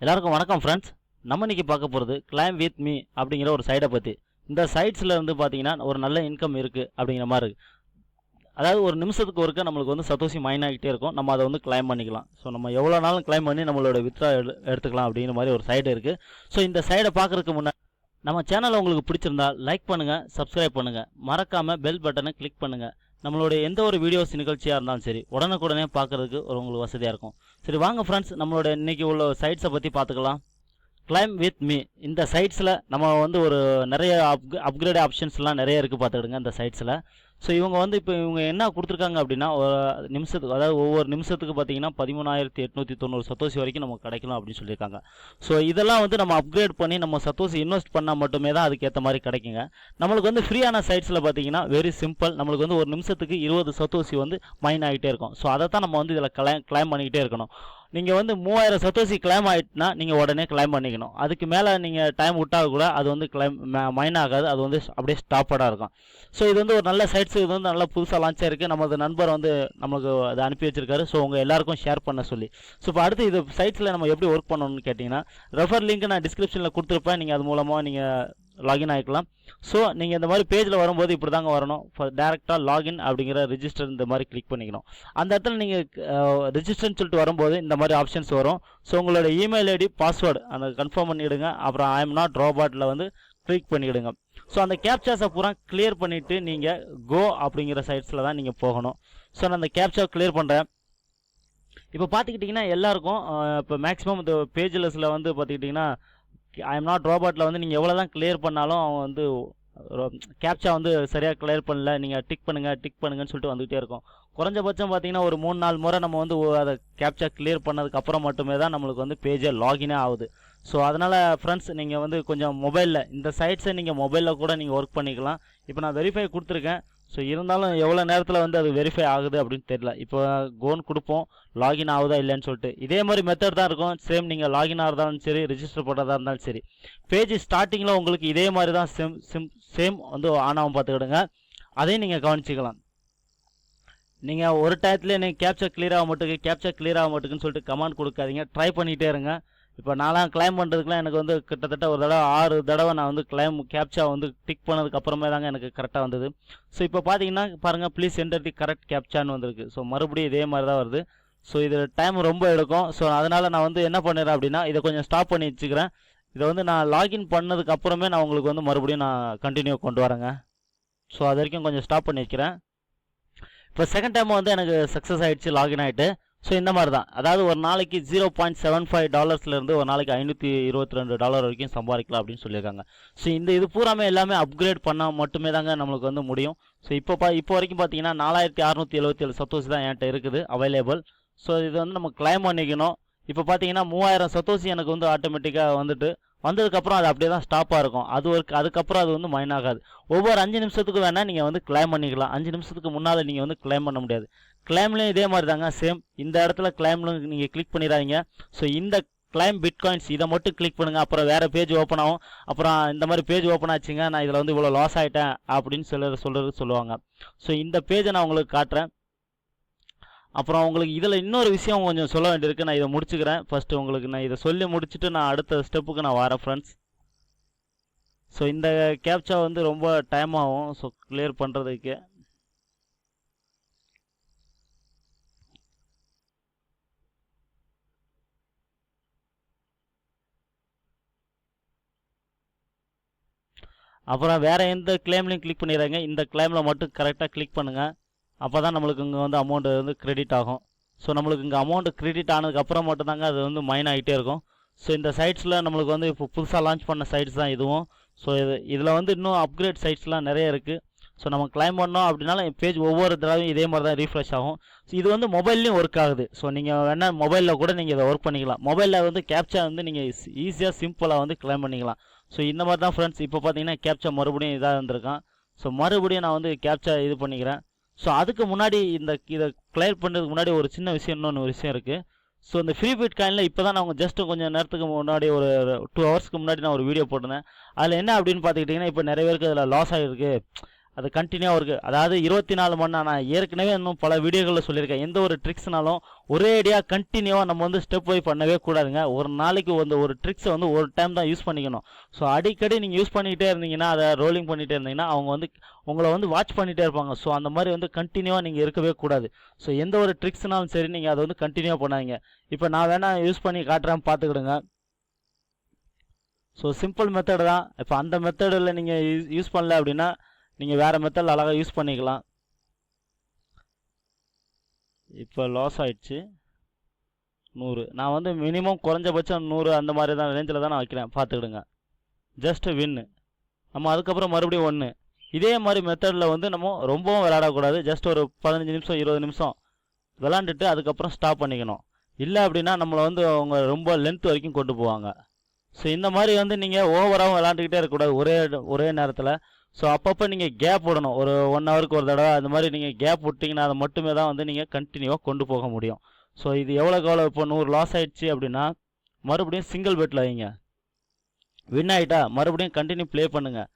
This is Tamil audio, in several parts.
எல்லாருக்கும் வணக்கம் ஃப்ரெண்ட்ஸ். நம்ம இன்னைக்கு பார்க்க போகிறது கிளைம் வித் மீ அப்படிங்கிற ஒரு சைடை பற்றி. இந்த சைட்ஸில் இருந்து பார்த்தீங்கன்னா ஒரு நல்ல இன்கம் இருக்குது அப்படிங்கிற மாதிரி இருக்குது. அதாவது ஒரு நிமிஷத்துக்கு ஒருக்க நம்மளுக்கு வந்து சத்தோஷி மைன் ஆகிட்டே இருக்கும். நம்ம அதை வந்து கிளைம் பண்ணிக்கலாம். ஸோ நம்ம எவ்வளோ நாளும் கிளைம் பண்ணி நம்மளோட வித்ரா எடுத்துக்கலாம் அப்படிங்கிற மாதிரி ஒரு சைடு இருக்குது. ஸோ இந்த சைடை பார்க்குறதுக்கு முன்னாடி நம்ம சேனலை உங்களுக்கு பிடிச்சிருந்தா லைக் பண்ணுங்கள், சப்ஸ்கிரைப் பண்ணுங்கள், மறக்காமல் பெல் பட்டனை கிளிக் பண்ணுங்கள். நம்மளுடைய எந்த ஒரு வீடியோஸ் நிகழ்ச்சியாக இருந்தாலும் சரி உடனுக்குடனே பார்க்குறதுக்கு உங்களுக்கு வசதியாக இருக்கும். சரி வாங்க ஃப்ரெண்ட்ஸ், நம்மளோட இன்றைக்கி உள்ள சைட்ஸை பற்றி பார்த்துக்கலாம். கிளைம் வித் மீ இந்த சைட்ஸில் நம்ம வந்து ஒரு நிறைய அப்கிரேட் ஆப்ஷன்ஸ்லாம் நிறைய இருக்குது பார்த்துக்கிடுங்க இந்த சைட்ஸில். ஸோ இவங்க வந்து இப்போ இவங்க என்ன கொடுத்துருக்காங்க அப்படின்னா ஒரு நிமிஷத்துக்கு, அதாவது ஒவ்வொரு நிமிஷத்துக்கு பார்த்தீங்கன்னா 13,890 சத்தோசி வரைக்கும் நமக்கு கிடைக்கலாம் அப்படின்னு சொல்லியிருக்காங்க. ஸோ இதெல்லாம் வந்து நம்ம அப்கிரேட் பண்ணி நம்ம சத்தோசி இன்வெஸ்ட் பண்ணால் மட்டுமே தான் அதுக்கேற்ற மாதிரி கிடைக்குங்க. நம்மளுக்கு வந்து ஃப்ரீயான சைட்ஸில் பார்த்தீங்கன்னா வெரி சிம்பிள். நம்மளுக்கு வந்து ஒரு நிமிஷத்துக்கு 20 சத்தோசி வந்து மைன் ஆகிட்டே இருக்கும். ஸோ அதை தான் நம்ம வந்து இதில் கிளைம் பண்ணிக்கிட்டே இருக்கணும். நீங்கள் வந்து 3000 சத்தோசி கிளைம் ஆகிட்டுனா நீங்கள் உடனே கிளைம் பண்ணிக்கணும். அதுக்கு மேலே நீங்கள் டைம் விட்டால் கூட அது வந்து மைன் ஆகாது, அது வந்து அப்படியே ஸ்டாப்படாக இருக்கும். ஸோ இது வந்து ஒரு நல்ல சைட்ஸ், இது வந்து நல்லா புதுசாக லான்ச் ஆயிருக்கு. நமது நண்பர் வந்து நம்மளுக்கு அதை அனுப்பி வச்சிருக்காரு. ஸோ உங்கள் எல்லாருக்கும் ஷேர் பண்ண சொல்லி. ஸோ இப்போ அடுத்து இது சைட்ஸில் நம்ம எப்படி ஒர்க் பண்ணணும்னு கேட்டிங்கன்னா, ரெஃபர் லிங்க் நான் டிஸ்கிரிப்ஷனில் கொடுத்துருப்பேன். நீங்கள் அது மூலமாக நீங்கள் லாகின் ஆகிக்கலாம். ஸோ நீங்கள் இந்த மாதிரி பேஜில் வரும்போது இப்படி தாங்க வரணும். டேரெக்டாக லாகின் அப்படிங்கிற ரிஜிஸ்டர் இந்த மாதிரி கிளிக் பண்ணிக்கணும். அந்த இடத்துல நீங்கள் ரிஜிஸ்டர்னு சொல்லிட்டு வரும்போது இந்த மாதிரி ஆப்ஷன்ஸ் வரும். ஸோ உங்களோட இமெயில் ஐடி பாஸ்வேர்டு அந்த கன்ஃபார்ம் பண்ணிவிடுங்க. அப்புறம் ஐ எம் நாட் ரோபாட்டில் வந்து கிளிக் பண்ணிவிடுங்க. ஸோ அந்த கேப்சாஸை பூரா கிளியர் பண்ணிவிட்டு நீங்கள் கோ அப்படிங்கிற சைட்ஸில் தான் நீங்கள் போகணும். ஸோ நான் அந்த கேப்சா கிளியர் பண்ணுறேன். இப்போ பார்த்துக்கிட்டிங்கன்னா எல்லாருக்கும் இப்போ மேக்ஸிமம் இந்த பேஜ்லெஸில் வந்து பார்த்துக்கிட்டிங்கன்னா ஐ எம் நாட் ரோபாட்டில் வந்து நீங்கள் எவ்வளோ தான் கிளியர் பண்ணாலும் அவங்க வந்து கேப்சா வந்து சரியாக கிளியர் பண்ணல, நீங்கள் டிக் பண்ணுங்கன்னு சொல்லிட்டு வந்துகிட்டே இருக்கும். குறைஞ்சபட்சம் பார்த்தீங்கன்னா ஒரு 3-4 முறை நம்ம வந்து அதை கேப்சா கிளியர் பண்ணதுக்கப்புறம் மட்டுமே தான் நம்மளுக்கு வந்து பேஜே லாகினே ஆகுது. ஸோ அதனால் ஃப்ரெண்ட்ஸ், நீங்கள் வந்து கொஞ்சம் மொபைலில் இந்த சைட்ஸை நீங்கள் மொபைலில் கூட நீங்கள் ஒர்க் பண்ணிக்கலாம். இப்போ நான் வெரிஃபை கொடுத்துருக்கேன். ஸோ இருந்தாலும் எவ்வளோ நேரத்தில் வந்து அது வெரிஃபை ஆகுது அப்படின்னு தெரியல. இப்போ கோன் கொடுப்போம், லாகின் ஆகுதா இல்லைன்னு சொல்லிட்டு. இதே மாதிரி மெத்தட் தான் இருக்கும். சேம் நீங்கள் லாகின் ஆகிறதாலும் சரி, ரிஜிஸ்டர் பண்ணுறதா இருந்தாலும் சரி, பேஜ் ஸ்டார்டிங்கில் உங்களுக்கு இதே மாதிரி தான் சேம் வந்து ஆன் ஆகும் பார்த்துக்கிடுங்க. அதையும் நீங்கள் கவனிச்சிக்கலாம். நீங்கள் ஒரு டயத்துலேயே நீங்கள் கேப்சா கிளியர் ஆக மாட்டேங்குன்னு சொல்லிட்டு கமெண்ட் கொடுக்காதீங்க. ட்ரை பண்ணிகிட்டே இருங்க. இப்போ நான்லாம் கிளைம் பண்ணுறதுக்குலாம் எனக்கு வந்து கிட்டத்தட்ட ஒரு தடவை 6 தடவை நான் வந்து கேப்சா வந்து டிக் பண்ணதுக்கு அப்புறமே தாங்க எனக்கு கரெக்டாக வந்தது. ஸோ இப்போ பார்த்தீங்கன்னா பாருங்கள், ப்ளீஸ் என்டர் தி கரெக்ட் கேப்சான்னு வந்திருக்கு. ஸோ மறுபடியும் இதே மாதிரி தான் வருது. ஸோ இதில் டைம் ரொம்ப எடுக்கும். ஸோ அதனால் நான் வந்து என்ன பண்ணிடுறேன் அப்படின்னா, இதை கொஞ்சம் ஸ்டாப் பண்ணி வச்சுக்கிறேன். இதை வந்து நான் லாகின் பண்ணதுக்கு அப்புறமே நான் உங்களுக்கு வந்து மறுபடியும் நான் கண்டினியூ கொண்டு வரேங்க. ஸோ அது வரைக்கும் கொஞ்சம் ஸ்டாப் பண்ணி வைக்கிறேன். இப்போ செகண்ட் டைம் வந்து எனக்கு சக்ஸஸ் ஆகிடுச்சு, லாகின் ஆகிட்டு. ஸோ இந்த மாதிரி தான், அதாவது ஒரு நாளைக்கு $0.75 ஒரு நாளைக்கு $522 வரைக்கும் சம்பாதிக்கலாம் அப்படின்னு சொல்லியிருக்காங்க. ஸோ இது பூராமே எல்லாமே அப்கிரேட் பண்ணால் மட்டுமே தாங்க நம்மளுக்கு வந்து முடியும். ஸோ இப்போ வரைக்கும் பார்த்தீங்கன்னா 4,677 சத்தோசி தான் என்கிட்ட இருக்குது அவைலபிள். ஸோ இது வந்து நம்ம கிளைம் பண்ணிக்கணும். இப்போ பார்த்தீங்கன்னா 3000 சத்தோசி எனக்கு வந்து ஆட்டோமேட்டிக்காக வந்ததுக்கப்புறம் அது அப்படியே தான் ஸ்டாப்பாக இருக்கும். அதுக்கப்புறம் அது வந்து மைன் ஆகாது. ஒவ்வொரு 5 நிமிஷத்துக்கு வேணால் நீங்கள் வந்து கிளைம் பண்ணிக்கலாம். 5 நிமிஷத்துக்கு முன்னால் நீங்கள் வந்து கிளைம் பண்ண முடியாது. கிளைம்லையும் இதே மாதிரி தாங்க, சேம். இந்த இடத்துல கிளைம்ல நீங்கள் கிளிக் பண்ணிடாதீங்க. ஸோ இந்த கிளைம் பிட்காயின்ஸ் இதை மட்டும் கிளிக் பண்ணுங்கள். அப்புறம் வேறு பேஜ் ஓப்பன் ஆகும். அப்புறம் இந்த மாதிரி பேஜ் ஓப்பன் ஆச்சுங்க, நான் இதில் வந்து இவ்வளோ லாஸ் ஆகிட்டேன் அப்படின்னு சொல்லுவாங்க. ஸோ இந்த பேஜை நான் உங்களுக்கு காட்டுறேன். அப்புறம் உங்களுக்கு இதில் இன்னொரு விஷயம் கொஞ்சம் சொல்ல வேண்டியிருக்கு. நான் இதை முடிச்சுக்கிறேன். ஃபஸ்ட்டு உங்களுக்கு நான் இதை சொல்லி முடிச்சுட்டு நான் அடுத்த ஸ்டெப்புக்கு நான் வரேன் ஃப்ரெண்ட்ஸ். ஸோ இந்த கேப்சா வந்து ரொம்ப டைம் ஆகும் ஸோ கிளியர் பண்ணுறதுக்கு. அப்புறம் வேறு எந்த கிளைம்லையும் கிளிக் பண்ணிடுறாங்க. இந்த கிளைமில் மட்டும் கரெக்டாக கிளிக் பண்ணுங்கள். அப்போ தான் நம்மளுக்கு இங்கே வந்து அமௌண்ட்டு வந்து கிரெடிட் ஆகும். ஸோ நம்மளுக்கு இங்கே அமௌண்ட்டு கிரெடிட் ஆனதுக்கப்புறம் மட்டும்தாங்க அது வந்து மைன் ஆகிட்டே இருக்கும். ஸோ இந்த சைட்ஸில் நம்மளுக்கு வந்து இப்போ புதுசாக லான்ச் பண்ண சைட்ஸ் தான் இதுவும். ஸோ இதில் வந்து இன்னும் அப்கிரேட் சைட்ஸ்லாம் நிறைய இருக்குது. ஸோ நம்ம கிளைம் பண்ணோம் அப்படின்னாலும் பேஜ் ஒவ்வொரு தடவையும் இதே மாதிரி தான் ரீஃப்ரெஷ் ஆகும். ஸோ இது வந்து மொபைல்லையும் ஒர்க் ஆகுது. ஸோ நீங்கள் வேணால் மொபைலில் கூட நீங்கள் இதை ஒர்க் பண்ணிக்கலாம். மொபைலில் வந்து கேப்சா வந்து நீங்கள் ஈஸியாக சிம்பிளாக வந்து கிளைம் பண்ணிக்கலாம். ஸோ இந்த மாதிரி தான் ஃப்ரெண்ட்ஸ். இப்போ பார்த்தீங்கன்னா கேப்சா மறுபடியும் இதாக வந்திருக்கான். ஸோ மறுபடியும் நான் வந்து கேப்சா இது பண்ணிக்கிறேன். ஸோ அதுக்கு முன்னாடி இதை கிளியர் பண்ணுறதுக்கு முன்னாடி ஒரு சின்ன விஷயம், இன்னொன்று விஷயம் இருக்குது. ஸோ இந்த ஃப்ரீ பிட்காயினில் இப்போ தான் நான் ஜஸ்ட்டு கொஞ்சம் நேரத்துக்கு முன்னாடி ஒரு 2 ஹவர்ஸ்க்கு முன்னாடி நான் ஒரு வீடியோ போட்டிருந்தேன். அதில் என்ன அப்படின்னு பார்த்துக்கிட்டிங்கன்னா, இப்போ நிறைய பேருக்கு அதில் லாஸ் ஆகிருக்கு. அது கண்டினியூவாக இருக்குது. அதாவது 24 மணி நேரம் நான் ஏற்கனவே இன்னும் பல வீடியோகளில் சொல்லியிருக்கேன். எந்த ஒரு ட்ரிக்ஸ்னாலும் ஒரே ஐடியாக கண்டினியூவாக நம்ம வந்து ஸ்டெப் போய் பண்ணவே கூடாதுங்க. ஒரு நாளைக்கு வந்து ஒரு ட்ரிக்ஸை வந்து ஒரு டைம் தான் யூஸ் பண்ணிக்கணும். ஸோ அடிக்கடி நீங்கள் யூஸ் பண்ணிக்கிட்டே இருந்தீங்கன்னா, அதை ரோலிங் பண்ணிகிட்டே இருந்தீங்கன்னா அவங்க வந்து உங்களை வந்து வாட்ச் பண்ணிகிட்டே இருப்பாங்க. ஸோ அந்த மாதிரி வந்து கண்டினியூவாக நீங்கள் இருக்கவே கூடாது. ஸோ எந்த ஒரு ட்ரிக்ஸ்னாலும் சரி நீங்கள் அதை வந்து கண்டினியூவாக பண்ணாதீங்க. இப்போ நான் வேணால் யூஸ் பண்ணி காட்டுறேன், பார்த்துக்கிடுங்க. ஸோ சிம்பிள் மெத்தட் தான். இப்போ அந்த மெத்தடில் நீங்கள் யூஸ் பண்ணல அப்படின்னா நீங்கள் வேறு மெத்தடில் அழகாக யூஸ் பண்ணிக்கலாம். இப்போ லாஸ் ஆயிடுச்சு 100. நான் வந்து மினிமம் குறைஞ்சபட்சம் 100 அந்த மாதிரி தான் ரேஞ்சில் தான் நான் வைக்கிறேன், பார்த்துக்கிடுங்க. ஜஸ்ட் வின்னு. நம்ம அதுக்கப்புறம் மறுபடியும் 1. இதே மாதிரி மெத்தடில் வந்து நம்ம ரொம்பவும் விளையாடக்கூடாது. ஜஸ்ட் ஒரு 15 நிமிஷம் 20 நிமிஷம் விளாண்டுட்டு அதுக்கப்புறம் ஸ்டாப் பண்ணிக்கணும். இல்லை அப்படின்னா நம்மளை வந்து அவங்க ரொம்ப லென்த் வரைக்கும் கொண்டு போவாங்க. ஸோ இந்த மாதிரி வந்து நீங்கள் ஓவராகவும் விளாண்டுக்கிட்டே இருக்கக்கூடாது ஒரே நேரத்தில். ஸோ அப்பப்போ நீங்கள் கேப் விடணும். ஒரு 1 ஹவருக்கு ஒரு தடவை அந்த மாதிரி நீங்கள் கேப் விட்டிங்கன்னா அதை மட்டுமே தான் வந்து நீங்கள் கண்டினியூவாக கொண்டு போக முடியும். ஸோ இது எவ்வளோக்கு எவ்வளோ இப்போ 100 லாஸ் ஆகிடுச்சு அப்படின்னா மறுபடியும் சிங்கிள் பெட்டில் வைங்க. வின் ஆகிட்டா மறுபடியும் கண்டினியூ ப்ளே பண்ணுங்கள்.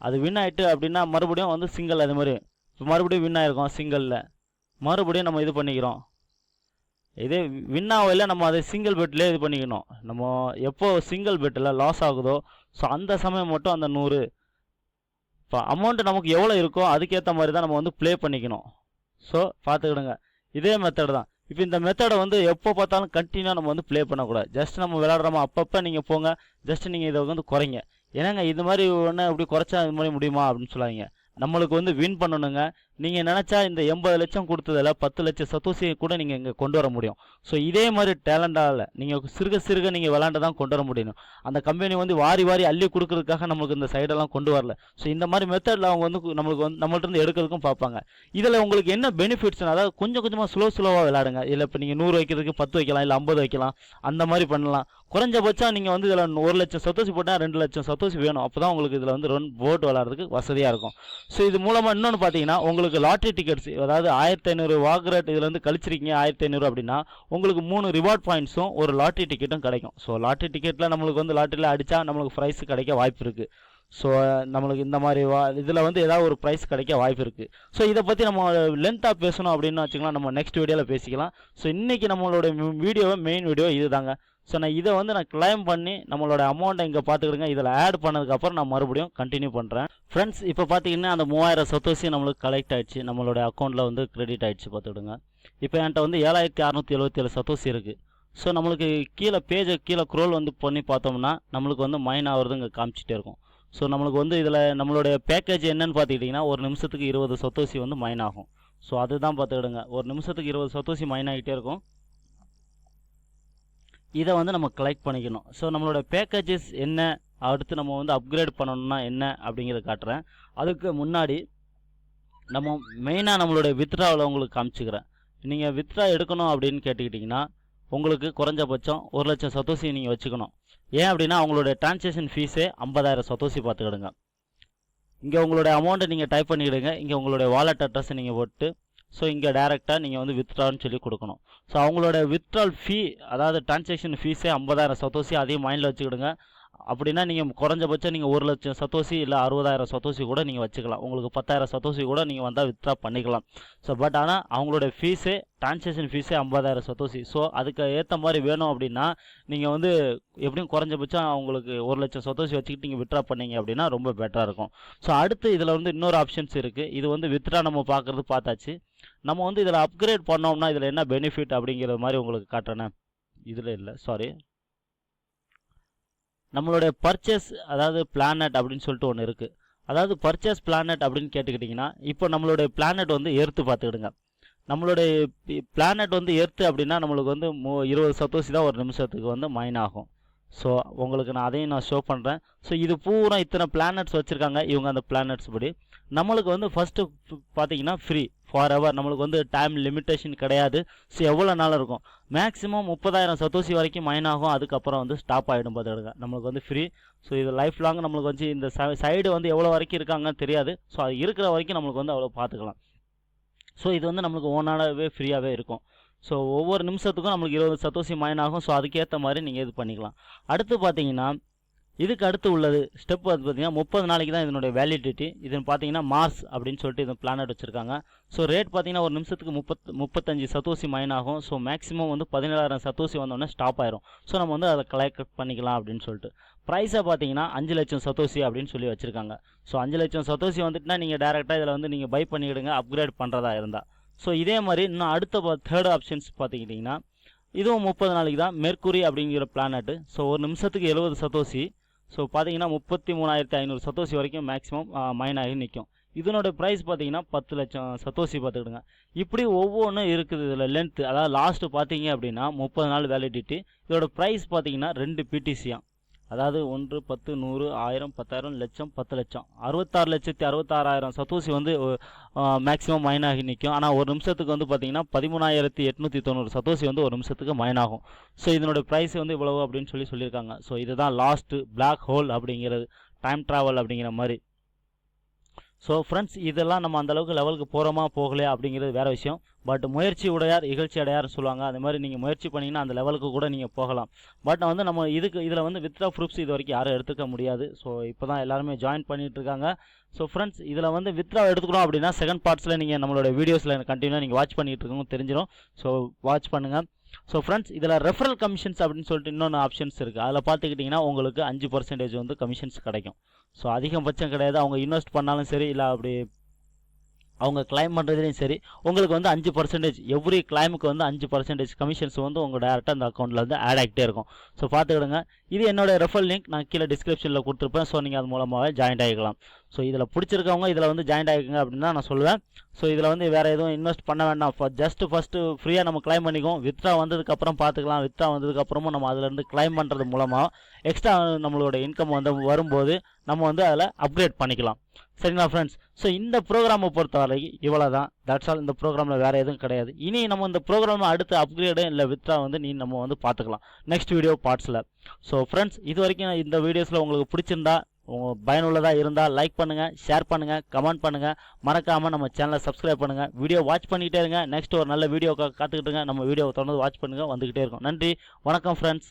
அது வின் ஆகிட்டு அப்படின்னா மறுபடியும் வந்து சிங்கிள், அது மாதிரி இப்போ மறுபடியும் வின் ஆகிருக்கோம் சிங்கிளில், மறுபடியும் நம்ம இது பண்ணிக்கிறோம். இதே வின் ஆகல நம்ம அதை சிங்கிள் பெட்லேயே இது பண்ணிக்கணும். நம்ம எப்போ சிங்கிள் பெட்டில் லாஸ் ஆகுதோ ஸோ அந்த சமயம் மட்டும் அந்த 100 இப்போ அமௌண்ட்டு நமக்கு எவ்வளோ இருக்கோ அதுக்கேற்ற மாதிரி தான் நம்ம வந்து ப்ளே பண்ணிக்கணும். ஸோ பார்த்துக்கிடுங்க. இதே மெத்தட் தான். இப்போ இந்த மெத்தடை வந்து எப்போ பார்த்தாலும் கண்டினியூவாக நம்ம வந்து ப்ளே பண்ணக்கூடாது. ஜஸ்ட் நம்ம விளையாடுறோமா அப்பப்போ நீங்கள் போங்க, ஜஸ்ட் நீங்கள் இதை வந்து குறைங்க. ஏன்னாங்க இது மாதிரி ஒன்று இப்படி குறைச்சா இது மாதிரி முடியுமா அப்படின்னு சொல்லாதீங்க. நம்மளுக்கு வந்து வின் பண்ணணுங்க. நீங்கள் நினச்சா இந்த 80 லட்சம் கொடுத்ததில் 10 லட்சம் சத்தோசியை கூட நீங்கள் இங்கே கொண்டு வர முடியும். ஸோ இதே மாதிரி டேலண்டால் நீங்கள் சிறுக நீங்கள் விளாண்டு தான் கொண்டு வர முடியும். அந்த கம்பெனி வந்து வாரி அள்ளி கொடுக்கறதுக்காக நம்மளுக்கு இந்த சைடெல்லாம் கொண்டு வரல. ஸோ இந்த மாதிரி மெத்தடில் அவங்க வந்து நம்மள்ட்ட இருந்து எடுக்கிறதுக்கும் பார்ப்பாங்க. இதில் உங்களுக்கு என்ன பெனிஃபிட்ஸ், அதாவது கொஞ்சம் கொஞ்சமாக ஸ்லோவாக விளாடுங்க. இல்லை இப்போ நீங்கள் 100 வைக்கிறதுக்கு 10 வைக்கலாம், இல்லை 50 வைக்கலாம், அந்த மாதிரி பண்ணலாம். குறைஞ்சபட்சம் நீங்கள் வந்து இதில் 1 லட்சம் சத்தோசி போட்டால் 2 லட்சம் சத்தோசி வேணும். அப்போ தான் உங்களுக்கு இதில் வந்து போட் விளாட்றதுக்கு வசதியாக இருக்கும். ஸோ இது மூலமாக இன்னொன்று பார்த்தீங்கன்னா உங்களுக்கு லாட்ரி டிக்கெட்ஸ், அதாவது 1500 வாக்குரேட் இதில் வந்து கழிச்சிருக்கீங்க 1500 அப்படின்னா உங்களுக்கு 3 ரிவார்ட் பாயிண்ட்ஸும் ஒரு லாட்ரி டிக்கெட்டும் கிடைக்கும். ஸோ லாட்ரி டிக்கெட்டில் நம்மளுக்கு வந்து லாட்ரியில் அடித்தா நம்மளுக்கு ப்ரைஸ் கிடைக்க வாய்ப்பு இருக்குது. ஸோ நம்மளுக்கு இந்த மாதிரி இதில் வந்து ஏதாவது ஒரு ப்ரைஸ் கிடைக்க வாய்ப்பு இருக்குது. ஸோ இதை பற்றி நம்ம லென்த்தாக பேசணும் அப்படின்னு வச்சுக்கலாம், நம்ம நெக்ஸ்ட் வீடியோவில் பேசிக்கலாம். ஸோ இன்றைக்கி நம்மளோட மெயின் வீடியோ இது தாங்க. ஸோ நான் இதை வந்து நான் கிளைம் பண்ணி நம்மளோட அமௌண்ட்டை இங்கே பார்த்துக்கிடுங்க. இதில் ஆட் பண்ணதுக்கப்புறம் நான் மறுபடியும் கண்டினியூ பண்ணுறேன். ஃப்ரெண்ட்ஸ் இப்போ பார்த்தீங்கன்னா அந்த 3000 சத்தோசி நம்மளுக்கு கலெக்ட் ஆகிடுச்சு, நம்மளோட அக்கௌண்ட்டில் வந்து கிரெடிட் ஆகிடுச்சு பார்த்துக்கிடுங்க. இப்போ என்கிட்ட வந்து 7677 சத்தோசி இருக்குது. ஸோ நம்மளுக்கு கீழே க்ரோல் வந்து பண்ணி பார்த்தோம்னா நம்மளுக்கு வந்து மைன் ஆகிறது இங்கே காமிச்சிட்டே இருக்கும். ஸோ நம்மளுக்கு வந்து இதில் நம்மளுடைய பேக்கேஜ் என்னன்னு பார்த்துக்கிட்டிங்கன்னா 1 நிமிஷத்துக்கு 20 சத்தோசி வந்து மைன் ஆகும். ஸோ அதுதான் பார்த்துக்கிடுங்க. 1 நிமிஷத்துக்கு 20 சத்தோசி மைன் ஆகிட்டே இருக்கும். இதை வந்து நம்ம கலெக்ட் பண்ணிக்கணும். ஸோ நம்மளோட பேக்கேஜஸ் என்ன, அடுத்து நம்ம வந்து அப்கிரேட் பண்ணணும்னா என்ன அப்படிங்கிறத காட்டுறேன். அதுக்கு முன்னாடி நம்ம மெயினாக நம்மளுடைய வித்ட்ராவில் உங்களுக்கு காமிச்சிக்கிறேன். நீங்கள் வித்ட்ரா எடுக்கணும் அப்படின்னு கேட்டுக்கிட்டிங்கன்னா உங்களுக்கு குறைஞ்சபட்சம் 1 லட்சம் சத்தோசி நீங்கள் வச்சுக்கணும். ஏன் அப்படின்னா அவங்களுடைய டிரான்சாக்ஷன் ஃபீஸே 50,000 சத்தோசி பார்த்துக்கிடுங்க. இங்கே உங்களுடைய அமௌண்ட்டை நீங்கள் டைப் பண்ணிக்கிடுங்க. இங்கே உங்களுடைய வாலெட் அட்ரஸை நீங்கள் போட்டு ஸோ இங்கே டேரெக்டாக நீங்கள் வந்து வித்ட்ரான்னு சொல்லி கொடுக்கணும். ஸோ அவங்களோட வித்ட்ரால் ஃபீ, அதாவது டிரான்சாக்ஷன் ஃபீஸே 50,000 சத்தோசி, அதையும் மைண்டில் வச்சுக்கிடுங்க. அப்படின்னா நீங்கள் குறைஞ்சபட்சம் நீங்கள் 1 லட்சம் சத்தோசி இல்லை 60,000 சத்தோசி கூட நீங்கள் வச்சுக்கலாம். உங்களுக்கு 10,000 சத்தோசி கூட நீங்கள் வந்தால் வித்ட்ரா பண்ணிக்கலாம். ஸோ பட் ஆனால் அவங்களோட ஃபீஸே டிரான்சாக்ஷன் ஃபீஸே 50,000 சத்தோசி. ஸோ அதுக்கு ஏற்ற மாதிரி வேணும் அப்படின்னா நீங்கள் வந்து எப்படியும் குறைஞ்சபட்சம் அவங்களுக்கு 1 லட்சம் சத்தோசி வச்சுக்கிட்டு நீங்கள் வித்ட்ரா பண்ணீங்க அப்படின்னா ரொம்ப பெட்டராக இருக்கும். ஸோ அடுத்து இதில் வந்து இன்னொரு ஆப்ஷன்ஸ் இருக்குது. இது வந்து வித்ட்ரா நம்ம பார்த்தாச்சு. நம்ம வந்து இதில் அப்கிரேட் பண்ணோம்னா இதில் என்ன பெனிஃபிட் அப்படிங்கிற மாதிரி உங்களுக்கு காட்டுறேன். இதில் இல்லை, சாரி, நம்மளுடைய பர்ச்சேஸ், அதாவது பிளானட் அப்படின்னு சொல்லிட்டு ஒன்று இருக்குது. அதாவது பர்ச்சேஸ் பிளானட் அப்படின்னு கேட்டுக்கிட்டிங்கன்னா இப்போ நம்மளுடைய பிளானட் வந்து எர்த்து பார்த்துக்கிடுங்க. நம்மளுடைய பிளானட் வந்து எர்த்து அப்படின்னா நம்மளுக்கு வந்து 20 சத்தோசி தான் 1 நிமிஷத்துக்கு வந்து மைன் ஆகும். ஸோ உங்களுக்கு நான் அதையும் ஷோ பண்ணுறேன். ஸோ இது பூரா இத்தனை பிளானட்ஸ் வச்சுருக்காங்க இவங்க. அந்த பிளானட்ஸ் படி நம்மளுக்கு வந்து ஃபஸ்ட்டு பார்த்தீங்கன்னா ஃப்ரீ ஃபார் எவர். நம்மளுக்கு வந்து டைம் லிமிட்டேஷன் கிடையாது. ஸோ எவ்வளோ நாள் இருக்கும், மேக்ஸிமம் 30,000 சத்தோசி வரைக்கும் மைன் ஆகும். அதுக்கப்புறம் வந்து ஸ்டாப் ஆகிடும் பார்த்துக்கிடுங்க. நம்மளுக்கு வந்து ஃப்ரீ. ஸோ இது லைஃப் லாங் நம்மளுக்கு வந்து இந்த சைடு வந்து எவ்வளோ வரைக்கும் இருக்காங்கன்னு தெரியாது. ஸோ அது இருக்கிற வரைக்கும் நம்மளுக்கு வந்து அவ்வளோ பார்த்துக்கலாம். ஸோ இது வந்து நம்மளுக்கு ஓனாகவே ஃப்ரீயாகவே இருக்கும். ஸோ ஒவ்வொரு நிமிஷத்துக்கும் நம்மளுக்கு 20 சத்தோசி மைன் ஆகும். ஸோ அதுக்கேற்ற மாதிரி நீங்கள் இது பண்ணிக்கலாம். அடுத்து பார்த்தீங்கன்னா இதுக்கு அடுத்து உள்ளது ஸ்டெப் வந்து பார்த்தீங்கன்னா 30 நாளைக்கு தான் இதனுடைய வேலிடிட்டி. இது பார்த்தீங்கன்னா மார்ஸ் அப்படின்னு சொல்லிட்டு இது பிளானட் வச்சுருக்காங்க. ஸோ ரேட் பார்த்தீங்கன்னா ஒரு நிமிஷத்துக்கு 35 சத்தோசி மைன் ஆகும். ஸோ மேக்ஸிமம் வந்து 17,000 சத்தோசி வந்தோடனே ஸ்டாப் ஆயிரும். ஸோ நம்ம வந்து அதை கலெக்ட் பண்ணிக்கலாம் அப்படின்னு சொல்லிட்டு ப்ரைஸை பார்த்தீங்கன்னா 5 லட்சம் சத்தோசி அப்படின்னு சொல்லி வச்சுருக்காங்க. ஸோ 5 லட்சம் சத்தோசி வந்துட்டுனா நீங்கள் டேரெக்டாக இதில் வந்து நீங்கள் பை பண்ணிவிடுங்க அப்கிரேட் பண்ணுறதா இருந்தால். ஸோ இதே மாதிரி இன்னும் அடுத்த தேர்ட் ஆப்ஷன்ஸ் பார்த்துக்கிட்டிங்கன்னா இதுவும் 30 நாளைக்கு தான் மெர்க்குரி அப்படிங்கிற பிளானட்டு. ஸோ ஒரு நிமிஷத்துக்கு 70 சத்தோசி. ஸோ பார்த்தீங்கன்னா 33,500 சத்தோசி வரைக்கும் மேக்ஸிமம் மைன் ஆகி நிற்கும். இதனோட ப்ரைஸ் பார்த்தீங்கன்னா 10 லட்சம் சத்தோசி பார்த்துக்கிடுங்க. இப்படி ஒவ்வொன்றும் இருக்குது இதில் லென்த்து. அதாவது லாஸ்ட்டு பார்த்தீங்க அப்படின்னா 30 நாள் வேலிடிட்டி. இதோட ப்ரைஸ் பார்த்தீங்கன்னா 2 பிடிசியாம். அதாவது 1, 10, 100, 1000, 10,000, லட்சம், 10 லட்சம் 66,66,000 சத்தோசி வந்து மேக்ஸிமம் மைன் ஆகி நிற்கும். ஆனால் ஒரு நிமிஷத்துக்கு வந்து பார்த்தீங்கன்னா 13,890 சத்தோசி வந்து ஒரு நிமிஷத்துக்கு மைன் ஆகும். ஸோ இதனோட ப்ரைஸ் வந்து இவ்வளவு அப்படின்னு சொல்லியிருக்காங்க. ஸோ இதுதான் லாஸ்ட்டு பிளாக் ஹோல் அப்படிங்கிறது, டைம் ட்ராவல் அப்படிங்கிற மாதிரி. ஸோ ஃப்ரெண்ட்ஸ், இதெல்லாம் நம்ம அந்தளவுக்கு லெவலுக்கு போகிறோமா போகலையா அப்படிங்கிறது வேறு விஷயம். பட் முயற்சி உடையார் இகழ்ச்சி அடையார்னு சொல்லுவாங்க. அது மாதிரி நீங்கள் முயற்சி பண்ணிங்கன்னா அந்த லெவலுக்கு கூட நீங்கள் போகலாம். பட் வந்து நம்ம இதில் வந்து வித்ட்ரா ப்ரூஃப்ஸ் இது வரைக்கும் யாரும் எடுத்துக்க முடியாது. ஸோ இப்போ தான் எல்லாருமே ஜாயின் பண்ணிகிட்டு இருக்காங்க. ஸோ ஃப்ரெண்ட்ஸ், இதில் வந்து வித்ட்ரா எடுத்துக்கணும் அப்படின்னா செகண்ட் பார்ட்ஸில் நீங்கள் நம்மளோட வீடியோஸில் கண்டினியூவாக நீங்கள் வாட்ச் பண்ணிகிட்டு இருக்கவங்க தெரிஞ்சிடும். ஸோ வாட்ச் பண்ணுங்கள். ஸோ ஃப்ரெண்ட்ஸ், இதில் ரெஃபரல் கமிஷன்ஸ் அப்படின்னு சொல்லிட்டு இன்னொன்று ஆப்ஷன்ஸ் இருக்குது. அதில் பார்த்துக்கிட்டிங்கன்னா உங்களுக்கு 5% வந்து கமிஷன்ஸ் கிடைக்கும். ஸோ அதிகபட்சம் கிடையாது. அவங்க இன்வெஸ்ட் பண்ணாலும் சரி, இல்லை அப்படி அவங்க கிளைம் பண்ணுறதுலையும் சரி, உங்களுக்கு வந்து 5% எவ்ரி கிளைமுக்கு வந்து 5% கமிஷன்ஸ் வந்து உங்கள் டேரெக்டாக அந்த அக்கௌண்ட்டில் வந்து ஆட் ஆகிட்டே இருக்கும். ஸோ பார்த்துக்கிடுங்க. இது என்னோட ரெஃபரல் லிங்க் நான் கீழே டிஸ்கிரிப்ஷனில் கொடுத்துருப்பேன். ஸோ நீங்கள் அது மூலமாகவே ஜாயின் ஆகிக்கலாம். ஸோ இதில் பிடிச்சிருக்கவங்க இதில் வந்து ஜாயின் ஆகிக்குங்க அப்படின்னு தான் நான் சொல்லுவேன். ஸோ இதில் வந்து வேறு எதுவும் இன்வெஸ்ட் பண்ண வேண்டாம். ஃபஸ்ட்டு ஃப்ரீயாக நம்ம கிளைம் பண்ணிக்குவோம். வித்ட்ரா வந்ததுக்கப்புறம் பார்த்துக்கலாம். வித்ட்ரா வந்ததுக்கப்புறமும் நம்ம அதிலேருந்து கிளைம் பண்ணுறது மூலமாக எக்ஸ்ட்ரா நம்மளோட இன்கம் வந்து வரும்போது நம்ம வந்து அதில் அப்கிரேட் பண்ணிக்கலாம். சரிங்களா ஃப்ரெண்ட்ஸ்? ஸோ இந்த ப்ரோக்ராமை பொறுத்தவரைக்கும் இவ்வளோ தான். That's all. இந்த ப்ரோக்ராமில் வேறு எதுவும் கிடையாது. இனி நம்ம இந்த ப்ரோக்ராமில் அடுத்த அப்கிரேடு இல்லை வித்ட்ரா வந்து நம்ம வந்து பார்த்துக்கலாம் நெக்ஸ்ட் வீடியோ பார்ட்ஸில். ஸோ ஃப்ரெண்ட்ஸ், இது வரைக்கும் இந்த வீடியோஸில் உங்களுக்கு பிடிச்சிருந்தா, பயனுள்ளதாக இருந்தால் லைக் பண்ணுங்கள், ஷேர் பண்ணுங்கள், கமெண்ட் பண்ணுங்கள். மறக்காமல் நம்ம சேனலை சப்ஸ்கிரைப் பண்ணுங்கள். வீடியோ வாட்ச் பண்ணிகிட்டே இருங்க. நெக்ஸ்ட் ஒரு நல்ல வீடியோக்காக காத்துக்கிட்டுருங்க. நம்ம வீடியோவை தொடர்ந்து வாட்ச் பண்ணுங்கள், வந்துக்கிட்டே இருக்கும். நன்றி, வணக்கம் ஃப்ரெண்ட்ஸ்.